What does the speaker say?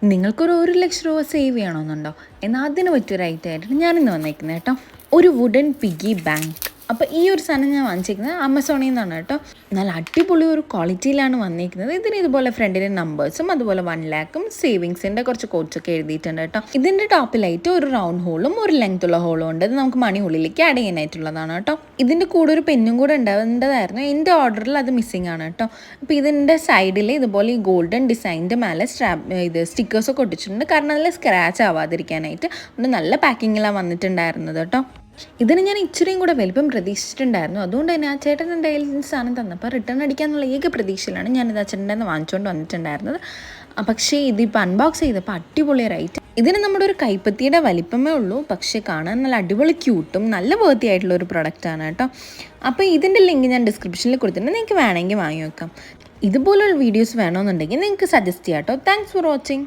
നിങ്ങൾക്കൊരു 1,00,000 രൂപ സേവ് ചെയ്യണമെന്നുണ്ടോ? എന്നാൽ അതിന് പറ്റിയൊരു ഐറ്റം ആയിട്ടാണ് ഞാനിന്ന് വന്നേക്കുന്നത് കേട്ടോ. ഒരു വുഡൻ പിഗി ബാങ്ക്. അപ്പോൾ ഈ ഒരു സാധനം ഞാൻ വാങ്ങിച്ചിരിക്കുന്നത് ആമസോണിൽ നിന്നാണ് കേട്ടോ. നല്ല അടിപൊളി ഒരു ക്വാളിറ്റിയിലാണ് വന്നിരിക്കുന്നത്. ഇതിന് ഇതുപോലെ ഫ്രണ്ടിലെ നമ്പേഴ്സും അതുപോലെ 1,00,000 സേവിങ്സിൻ്റെ കുറച്ച് കോഡ്സൊക്കെ എഴുതിയിട്ടുണ്ട് കേട്ടോ. ഇതിൻ്റെ ടോപ്പിലായിട്ട് ഒരു റൗണ്ട് ഹോളും ഒരു ലെങ്ത്തുള്ള ഹോളും ഉണ്ട്. ഇത് നമുക്ക് മണി ഉള്ളിലേക്ക് ആഡ് ചെയ്യാനായിട്ടുള്ളതാണ് കേട്ടോ. ഇതിൻ്റെ കൂടെ ഒരു പെന്നും കൂടെ ഉണ്ടാവേണ്ടതായിരുന്നു. എൻ്റെ ഓർഡറിൽ അത് മിസ്സിംഗ് ആണ് കേട്ടോ. അപ്പോൾ ഇതിൻ്റെ സൈഡിൽ ഇതുപോലെ ഈ ഗോൾഡൻ ഡിസൈനിൻ്റെ മേലെ സ്റ്റിക്കേഴ്സൊക്കെ ഒട്ടിച്ചിട്ടുണ്ട്. കാരണം അതിൽ സ്ക്രാച്ച് ആവാതിരിക്കാനായിട്ട്. അതുകൊണ്ട് നല്ല പാക്കിങ്ങിലാണ് വന്നിട്ടുണ്ടായിരുന്നത് കേട്ടോ. ഇതിന് ഞാൻ ഇച്ചിരിയും കൂടെ വലിപ്പം പ്രതീക്ഷിച്ചിട്ടുണ്ടായിരുന്നു. അതുകൊണ്ട് തന്നെ ആ ചേട്ടൻ എൻ്റെ കയ്യിൽ സാധനം തന്നപ്പോൾ റിട്ടേൺ അടിക്കാന്നുള്ള ഏക പ്രതീക്ഷയിലാണ് ഞാനിത് ആ ചേട്ടൻ്റെ നിന്ന് വാങ്ങിച്ചുകൊണ്ട് വന്നിട്ടുണ്ടായിരുന്നത്. പക്ഷേ ഇതിപ്പോൾ അൺബോക്സ് ചെയ്തപ്പോൾ അടിപൊളി റൈറ്റ്. ഇതിന് നമ്മുടെ ഒരു കൈപ്പത്തിയുടെ വലിപ്പമേ ഉള്ളൂ, പക്ഷേ കാണാൻ നല്ല അടിപൊളി ക്യൂട്ടും നല്ല വേർത്തി ആയിട്ടുള്ള ഒരു പ്രൊഡക്റ്റാണ് കേട്ടോ. അപ്പോൾ ഇതിൻ്റെ ലിങ്ക് ഞാൻ ഡിസ്ക്രിപ്ഷനിൽ കൊടുത്തിട്ടുണ്ട്. നിങ്ങൾക്ക് വേണമെങ്കിൽ വാങ്ങി വെക്കാം. ഇതുപോലുള്ള വീഡിയോസ് വേണമെന്നുണ്ടെങ്കിൽ നിങ്ങൾക്ക് സജസ്റ്റ് ചെയ്യാം കേട്ടോ. Thanks for watching.